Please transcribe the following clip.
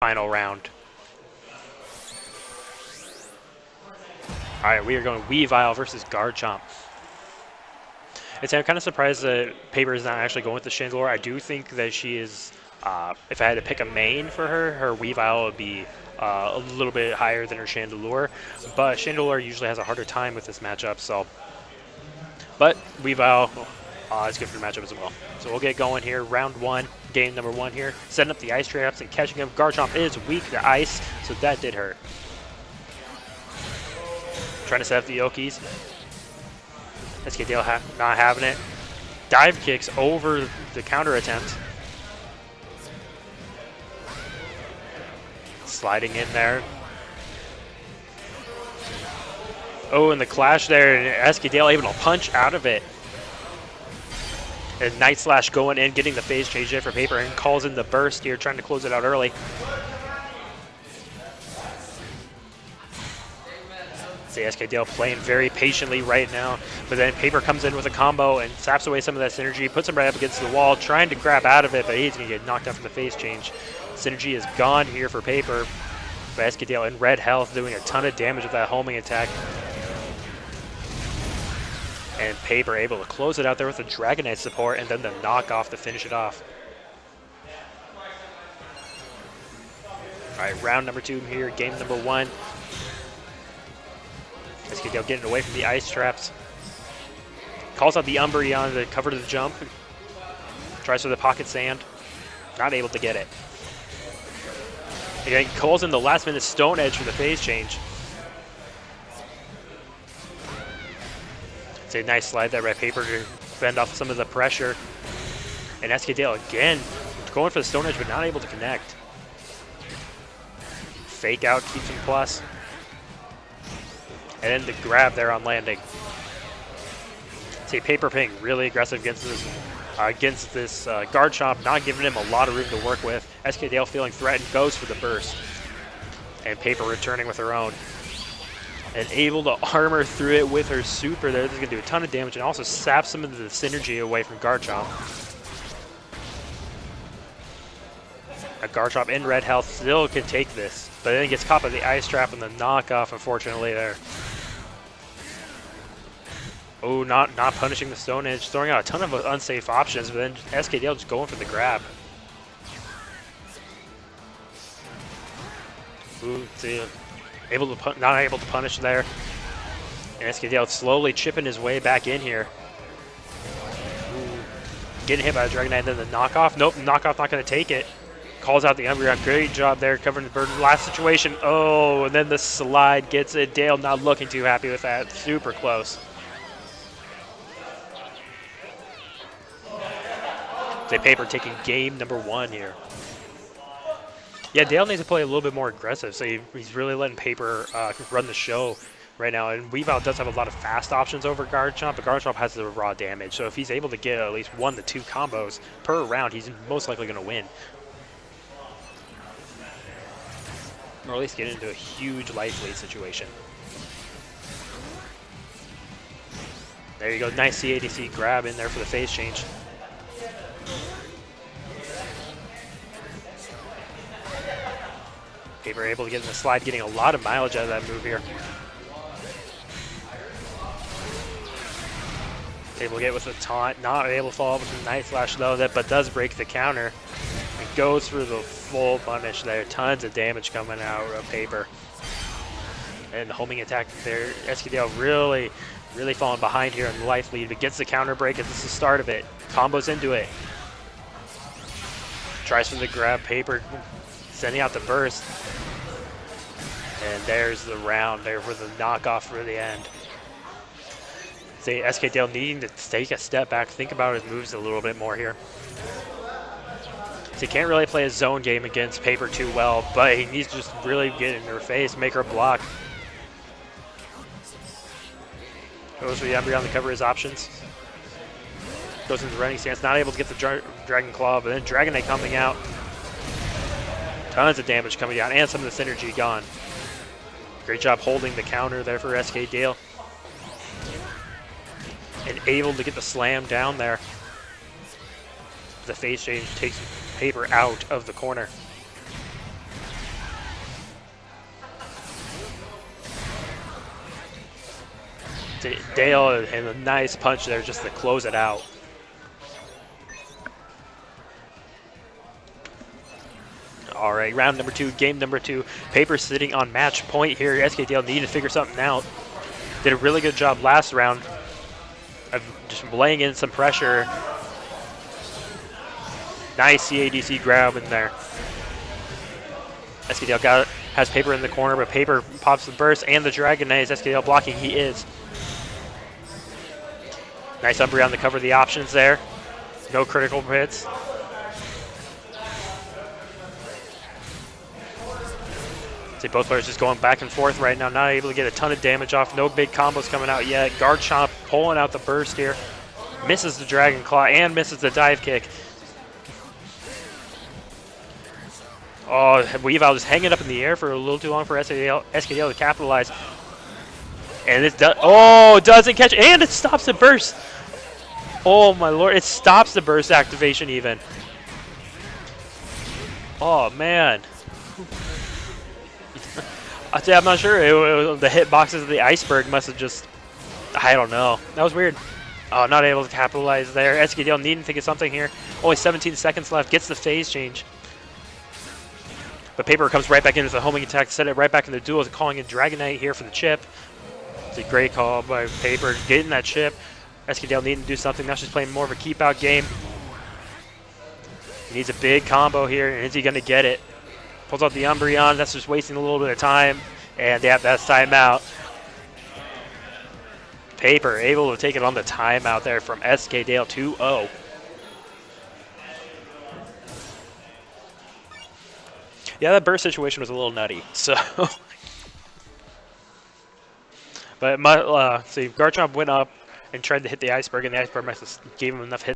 final round. Alright, we are going Weavile versus Garchomp. I'm kind of surprised that Paper is not actually going with the Chandelure. I do think that she is, if I had to pick a main for her Weavile would be a little bit higher than her Chandelure. But Chandelure usually has a harder time with this matchup, so. But Weavile is good for the matchup as well. So we'll get going here. Round one, game number one here. Setting up the ice traps and catching him. Garchomp is weak to ice, so that did hurt. Trying to set up the Yokis. SKDale not having it. Dive kicks over the counter attempt. Sliding in there. Oh, and the clash there, and SKDale able to punch out of it. And Night Slash going in, getting the phase change there for Paper, and calls in the burst here, trying to close it out early. SKDale playing very patiently right now, but then Paper comes in with a combo and saps away some of that synergy, puts him right up against the wall, trying to grab out of it, but he's going to get knocked out from the phase change. Synergy is gone here for Paper, but SKDale in red health doing a ton of damage with that homing attack. And Paper able to close it out there with the Dragonite support and then the knockoff to finish it off. All right, round number two here, game number one. SKDale getting away from the ice traps. Calls out the Umbreon to cover the jump. Tries for the pocket sand. Not able to get it. Again, calls in the last minute Stone Edge for the phase change. It's a nice slide there by Paper to fend off some of the pressure. And SKDale again going for the Stone Edge but not able to connect. Fake out keeps him plus. And then the grab there on landing. Paper being really aggressive against this Garchomp, not giving him a lot of room to work with. SKDale feeling threatened, goes for the burst. And Paper returning with her own. And able to armor through it with her super there. This is going to do a ton of damage and also sap some of the synergy away from Garchomp. Garchomp in red health still can take this, but then he gets caught by the ice trap and the knockoff, unfortunately, there. Oh, not punishing the Stone Edge, throwing out a ton of unsafe options, but then SKDale just going for the grab. Ooh, see, not able to punish there. And SKDale slowly chipping his way back in here. Ooh, getting hit by the Dragonite, and then the knockoff. Nope, knockoff not going to take it. Calls out the Umbreon. Great job there covering the burden. Last situation. Oh, and then the slide gets it. Dale not looking too happy with that. Super close. Paper taking game number one here. Yeah, Dale needs to play a little bit more aggressive, so he's really letting Paper run the show right now. And Weavile does have a lot of fast options over Garchomp, but Garchomp has the raw damage. So if he's able to get at least 1 to 2 combos per round, he's most likely going to win. Or at least get into a huge life lead situation. There you go, nice CADC grab in there for the phase change. Paper able to get in the slide, getting a lot of mileage out of that move here. Able to get with the taunt, not able to follow up with the Night Slash though, but does break the counter. And goes through the full punish there. Tons of damage coming out of Paper. And the homing attack there, SKDale really falling behind here in the life lead, but gets the counter break, and this is the start of it. Combos into it. Tries for the grab, Paper sending out the burst. And there's the round there for the knockoff for the end. SKDale needing to take a step back, think about his moves a little bit more here. He can't really play a zone game against Paper too well, but he needs to just really get in her face, make her block. Goes for the Umbreon to cover his options. Goes into the running stance, not able to get the Dragon Claw, but then Dragonite coming out. Tons of damage coming down, and some of the synergy gone. Great job holding the counter there for SKDale. And able to get the slam down there. The phase change takes Paper out of the corner. SKDale and a nice punch there just to close it out. All right, round number 2, game number 2. Paper sitting on match point here. SKDale needed to figure something out. Did a really good job last round of just laying in some pressure. Nice CADC grab in there. SKDale has Paper in the corner, but Paper pops the burst and the Dragon Knight. Is SKDale blocking? He is. Nice Umbreon on the cover of the options there. No critical hits. See both players just going back and forth right now, not able to get a ton of damage off. No big combos coming out yet. Guard Chomp pulling out the burst here. Misses the Dragon Claw and misses the dive kick. Oh, Weavile just hanging up in the air for a little too long for SKDale to capitalize. And it doesn't catch, and it stops the burst. Oh my lord, it stops the burst activation even. Oh man. I'm not sure. The hitboxes of the iceberg must have just, I don't know. That was weird. Oh, not able to capitalize there. SKDale needing to think of something here. Only 17 seconds left. Gets the phase change. But Paper comes right back in with a homing attack, set it right back in the duel, calling in Dragon Knight here for the chip. It's a great call by Paper, getting that chip. SKDale needing to do something. Now she's playing more of a keep-out game. He needs a big combo here, and is he going to get it? Pulls out the Umbreon. That's just wasting a little bit of time. And yeah, that's timeout. Paper able to take it on the timeout there from SKDale 2-0. Yeah, that burst situation was a little nutty. So, but see, Garchomp went up and tried to hit the iceberg, and the iceberg must have gave him enough hits.